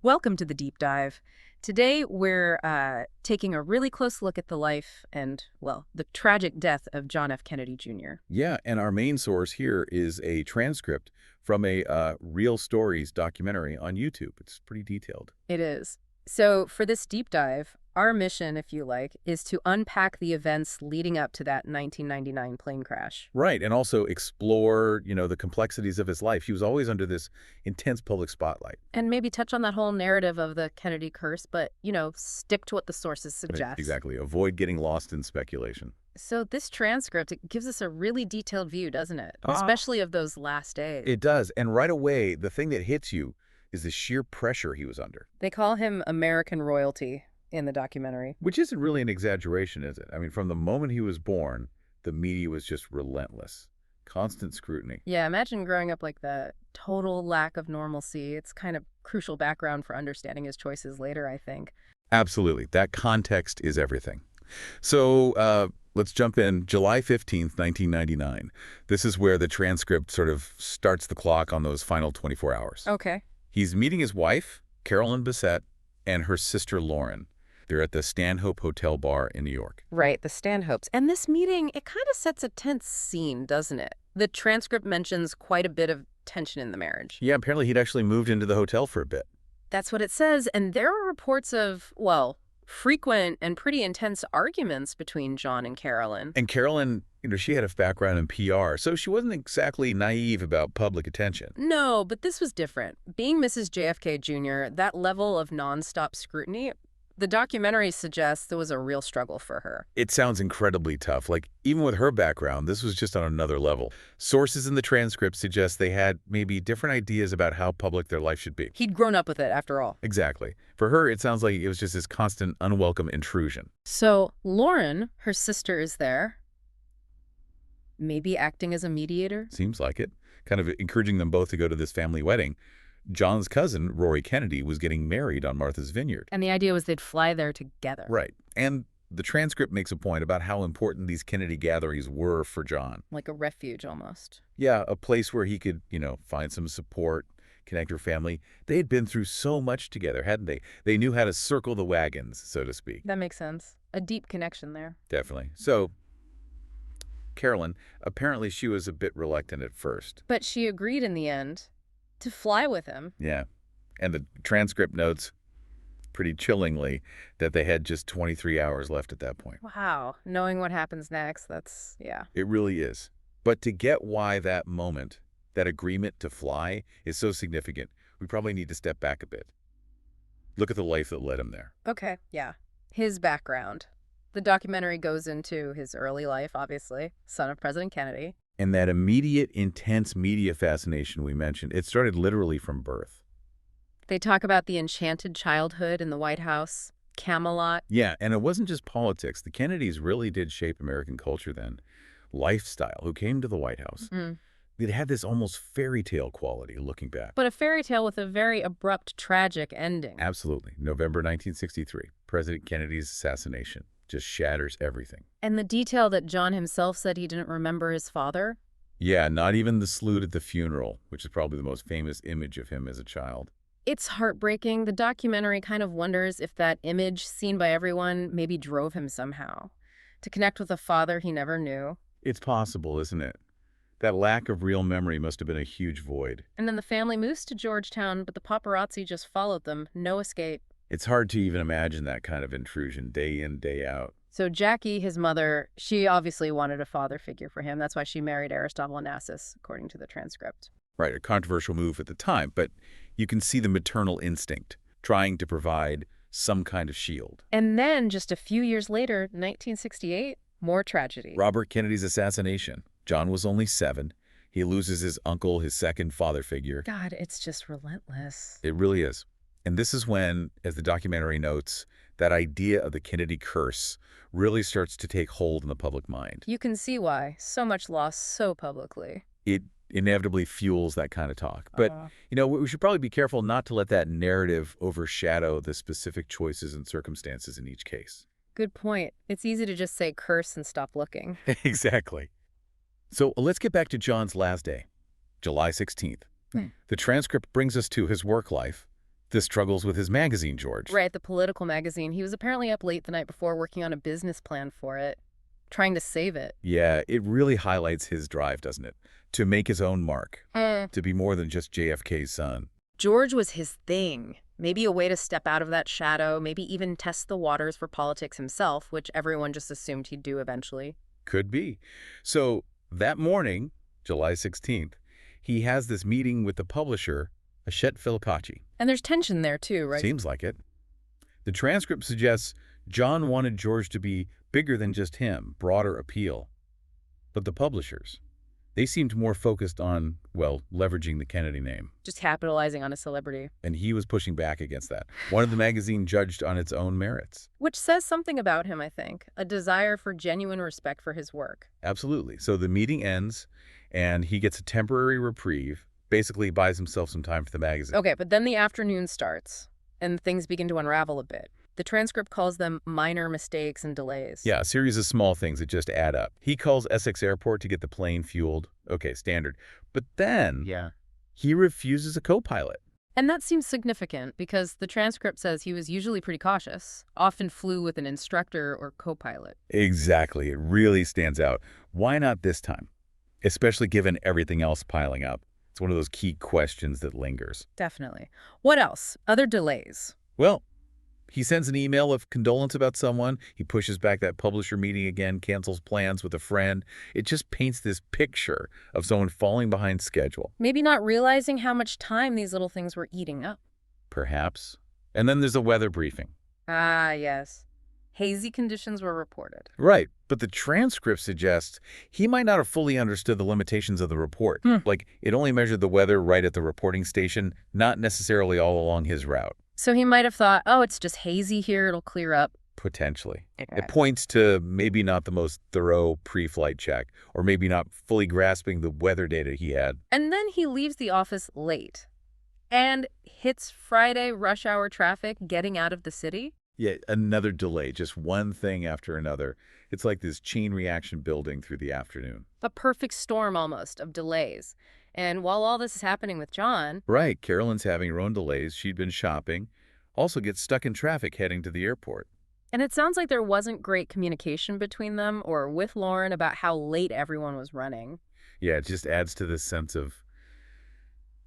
Welcome to the deep dive. Today, we're taking a really close look at the life and, well, the tragic death of John F. Kennedy Jr. Yeah, and our main source here is a transcript from a Real Stories documentary on YouTube. It's pretty detailed. It is. So, for this deep dive, our mission, if you like, is to unpack the events leading up to that 1999 plane crash. Right, and also explore, the complexities of his life. He was always under this intense public spotlight. And maybe touch on that whole narrative of the Kennedy curse, but, stick to what the sources Right, suggest. exactly. Avoid getting lost in speculation. So, this transcript, it gives us a really detailed view, doesn't it? Ah, Especially of those last days. it does. And right away, the thing that hits you is the sheer pressure he was under, They call him American royalty in the documentary. which isn't really an exaggeration, is it? I mean, from the moment he was born, the media was just relentless. Constant scrutiny. Yeah, imagine growing up like that. Total lack of normalcy. It's kind of crucial background for understanding his choices later, I think. Absolutely. That context is everything. So let's jump in. July 15th, 1999. This is where the transcript sort of starts the clock on those final 24 hours. Okay. He's meeting his wife, Carolyn Bessette, and her sister, Lauren. They're at the Stanhope Hotel Bar in New York. Right, the Stanhopes. And this meeting, it kind of sets a tense scene, doesn't it? The transcript mentions quite a bit of tension in the marriage. Yeah, apparently he'd actually moved into the hotel for a bit. That's what it says. And there are reports of, well, frequent and pretty intense arguments between John and Carolyn. And Carolyn, she had a background in PR, so she wasn't exactly naive about public attention. No, but this was different. Being Mrs. JFK Jr., that level of nonstop scrutiny, the documentary suggests there was a real struggle for her. It sounds incredibly tough. Like, even with her background, this was just on another level. Sources in the transcript suggest they had maybe different ideas about how public their life should be. He'd grown up with it, after all. Exactly. For her, it sounds like it was just this constant, unwelcome intrusion. So Lauren, her sister, is there, maybe acting as a mediator? Seems like it. Kind of encouraging them both to go to this family wedding. John's cousin, Rory Kennedy, was getting married on Martha's Vineyard. And the idea was they'd fly there together. Right. And the transcript makes a point about how important these Kennedy gatherings were for John. Like a refuge, almost. Yeah, a place where he could, find some support, connect her family. They had been through so much together, hadn't they? They knew how to circle the wagons, so to speak. That makes sense. A deep connection there. Definitely. So, Carolyn, apparently she was a bit reluctant at first. But she agreed in the end to fly with him. Yeah. And the transcript notes pretty chillingly that they had just 23 hours left at that point. Wow. Knowing what happens next, yeah. It really is. But to get why that moment, that agreement to fly, is so significant, we probably need to step back a bit. Look at the life that led him there. Okay, yeah. His background. The documentary goes into his early life, obviously, son of President Kennedy. And that immediate, intense media fascination we mentioned, it started literally from birth. They talk about the enchanted childhood in the White House, Camelot. Yeah, and it wasn't just politics. The Kennedys really did shape American culture then. Lifestyle, who came to the White House. It had this almost fairy tale quality looking back. But a fairy tale with a very abrupt, tragic ending. Absolutely. November 1963, President Kennedy's assassination just shatters everything. And the detail that John himself said he didn't remember his father? Yeah, not even the salute at the funeral, which is probably the most famous image of him as a child. It's heartbreaking. The documentary kind of wonders if that image, seen by everyone, maybe drove him somehow to connect with a father he never knew. It's possible, isn't it? That lack of real memory must have been a huge void. And then the family moves to Georgetown, but the paparazzi just followed them. No escape. It's hard to even imagine that kind of intrusion day in, day out. So Jackie, his mother, she obviously wanted a father figure for him. That's why she married Aristotle Onassis, according to the transcript. Right, a controversial move at the time, but you can see the maternal instinct trying to provide some kind of shield. And then just a few years later, 1968, more tragedy. Robert Kennedy's assassination. John was only 7. He loses his uncle, his second father figure. God, it's just relentless. It really is. And this is when, as the documentary notes, that idea of the Kennedy curse really starts to take hold in the public mind. You can see why. So much loss so publicly. It inevitably fuels that kind of talk. But, we should probably be careful not to let that narrative overshadow the specific choices and circumstances in each case. Good point. It's easy to just say curse and stop looking. Exactly. So let's get back to John's last day, July 16th. The transcript brings us to his work life. The struggles with his magazine, George. Right, the political magazine. He was apparently up late the night before working on a business plan for it, trying to save it. Yeah, it really highlights his drive, doesn't it? To make his own mark, Hmm. to be more than just JFK's son. George was his thing. Maybe a way to step out of that shadow, maybe even test the waters for politics himself, which everyone just assumed he'd do eventually. Could be. So that morning, July 16th, he has this meeting with the publisher, Hachette Filipacci. And there's tension there too, right? Seems like it. The transcript suggests John wanted George to be bigger than just him, broader appeal. But the publishers, they seemed more focused on, well, leveraging the Kennedy name. Just capitalizing on a celebrity. And he was pushing back against that. One of the magazine judged on its own merits. Which says something about him, I think. A desire for genuine respect for his work. Absolutely. So the meeting ends, and he gets a temporary reprieve, basically buys himself some time for the magazine. Okay, but then the afternoon starts, and things begin to unravel a bit. The transcript calls them minor mistakes and delays. Yeah, a series of small things that just add up. He calls Essex Airport to get the plane fueled. Okay, standard. But then he refuses a co-pilot. And that seems significant because the transcript says he was usually pretty cautious, often flew with an instructor or co-pilot. Exactly. It really stands out. Why not this time? Especially given everything else piling up. It's one of those key questions that lingers. Definitely. What else? Other delays. Well, he sends an email of condolence about someone. He pushes back that publisher meeting again, cancels plans with a friend. It just paints this picture of someone falling behind schedule. Maybe not realizing how much time these little things were eating up. Perhaps. And then there's a weather briefing. Ah, yes. Hazy conditions were reported. Right, but the transcript suggests he might not have fully understood the limitations of the report. Like, it only measured the weather right at the reporting station, not necessarily all along his route. So he might have thought, oh, it's just hazy here, it'll clear up. Potentially. Okay. It points to maybe not the most thorough pre-flight check, or maybe not fully grasping the weather data he had. And then he leaves the office late and hits Friday rush hour traffic getting out of the city. Yeah, another delay, just one thing after another. It's like this chain reaction building through the afternoon. A perfect storm almost of delays. And while all this is happening with John... Right, Carolyn's having her own delays. She'd been shopping. Also gets stuck in traffic heading to the airport. And it sounds like there wasn't great communication between them or with Lauren about how late everyone was running. Yeah, it just adds to this sense of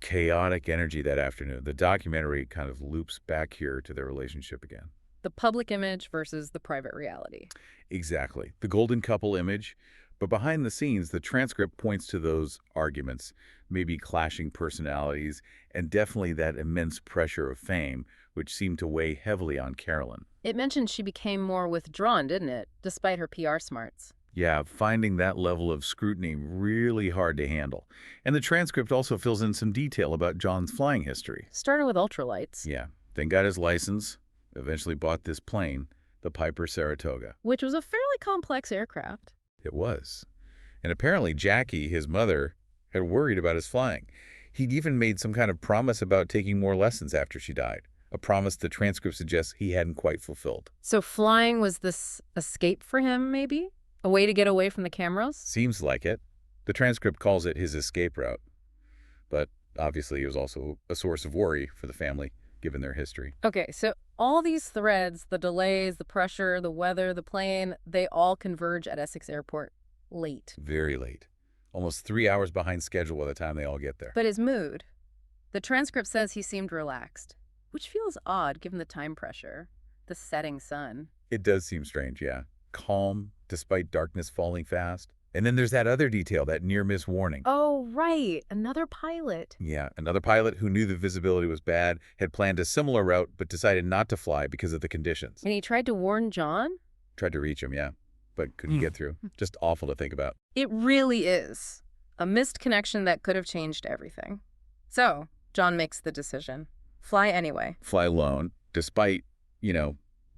chaotic energy that afternoon. The documentary kind of loops back here to their relationship again. The public image versus the private reality. Exactly. The golden couple image. But behind the scenes, the transcript points to those arguments, maybe clashing personalities, and definitely that immense pressure of fame, which seemed to weigh heavily on Carolyn. It mentioned she became more withdrawn, didn't it, despite her PR smarts? Yeah, finding that level of scrutiny really hard to handle. And the transcript also fills in some detail about John's flying history. Started with ultralights. Yeah, then got his license, eventually bought this plane, the Piper Saratoga. Which was a fairly complex aircraft. It was. And apparently Jackie, his mother, had worried about his flying. He'd even made some kind of promise about taking more lessons after she died, a promise the transcript suggests he hadn't quite fulfilled. So flying was this escape for him, maybe? A way to get away from the cameras? Seems like it. The transcript calls it his escape route. But obviously it was also a source of worry for the family, given their history. Okay, so all these threads, the delays, the pressure, the weather, the plane, they all converge at Essex Airport late. Very late. Almost 3 hours behind schedule by the time they all get there. But his mood? The transcript says he seemed relaxed, which feels odd given the time pressure, the setting sun. It does seem strange, yeah. Calm, despite darkness falling fast. And then there's that other detail, that near-miss warning. Oh, right. Another pilot. Yeah, another pilot who knew the visibility was bad, had planned a similar route, but decided not to fly because of the conditions. And he tried to warn John? Tried to reach him, yeah, but couldn't get through. Just awful to think about. It really is. A missed connection that could have changed everything. So, John makes the decision. Fly anyway. Fly alone, despite,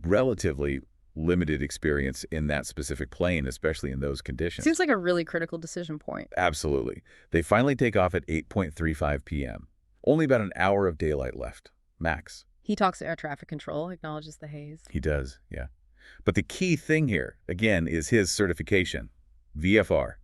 relatively limited experience in that specific plane, especially in those conditions. Seems like a really critical decision point. Absolutely. They finally take off at 8:35 p.m. Only about an hour of daylight left, max. He talks to air traffic control, acknowledges the haze. He does, yeah. But the key thing here, again, is his certification. VFR,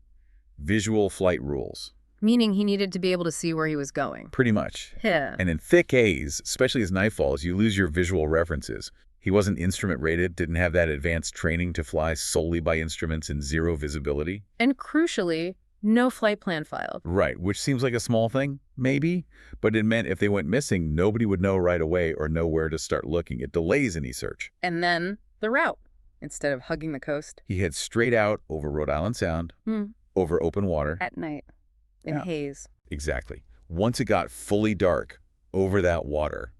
Visual Flight Rules. Meaning he needed to be able to see where he was going. Pretty much. Yeah. And in thick haze, especially as night falls, you lose your visual references. He wasn't instrument rated, didn't have that advanced training to fly solely by instruments in zero visibility. And crucially, no flight plan filed. Right, which seems like a small thing, maybe, but it meant if they went missing, nobody would know right away or know where to start looking. It delays any search. And then the route. Instead of hugging the coast. He heads straight out over Rhode Island Sound, over open water. At night. In haze. Exactly. Once it got fully dark over that water,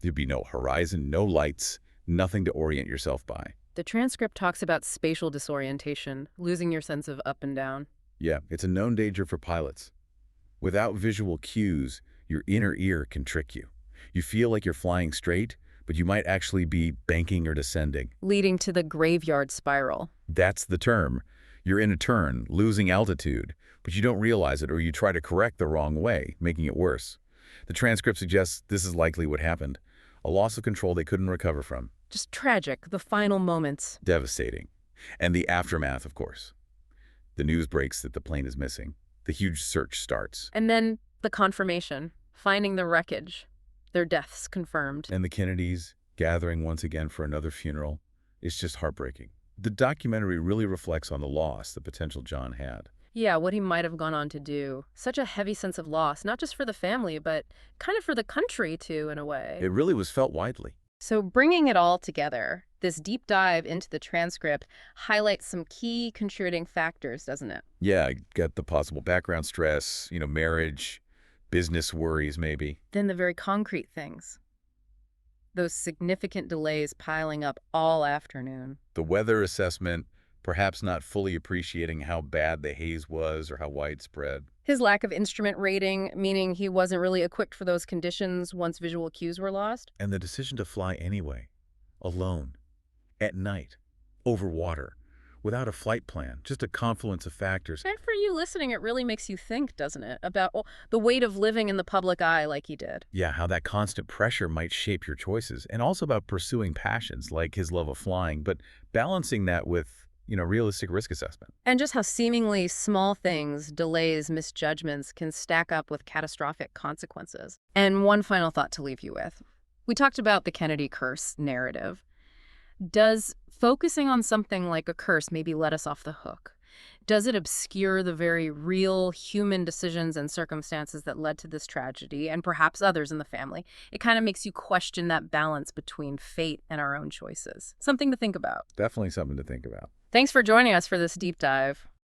there'd be no horizon, no lights, nothing to orient yourself by. The transcript talks about spatial disorientation, losing your sense of up and down. Yeah, it's a known danger for pilots. Without visual cues, your inner ear can trick you. You feel like you're flying straight, but you might actually be banking or descending. Leading to the graveyard spiral. That's the term. You're in a turn, losing altitude, but you don't realize it or you try to correct the wrong way, making it worse. The transcript suggests this is likely what happened. A loss of control they couldn't recover from. Just tragic, the final moments. Devastating. And the aftermath, of course. The news breaks that the plane is missing. The huge search starts. And then the confirmation, finding the wreckage, their deaths confirmed. And the Kennedys gathering once again for another funeral. It's just heartbreaking. The documentary really reflects on the loss the potential John had. Yeah, what he might have gone on to do. Such a heavy sense of loss, not just for the family, but kind of for the country, too, in a way. It really was felt widely. So bringing it all together, this deep dive into the transcript highlights some key contributing factors, doesn't it? Yeah, get the possible background stress, marriage, business worries maybe. Then the very concrete things. Those significant delays piling up all afternoon. The weather assessment, perhaps not fully appreciating how bad the haze was or how widespread. His lack of instrument rating, meaning he wasn't really equipped for those conditions once visual cues were lost. And the decision to fly anyway, alone, at night, over water, without a flight plan, just a confluence of factors. And for you listening, it really makes you think, doesn't it, about the weight of living in the public eye like he did. Yeah, how that constant pressure might shape your choices, and also about pursuing passions like his love of flying, but balancing that with realistic risk assessment. And just how seemingly small things, delays, misjudgments can stack up with catastrophic consequences. And one final thought to leave you with. We talked about the Kennedy curse narrative. Does focusing on something like a curse maybe let us off the hook? Does it obscure the very real human decisions and circumstances that led to this tragedy and perhaps others in the family? It kind of makes you question that balance between fate and our own choices. Something to think about. Definitely something to think about. Thanks for joining us for this deep dive.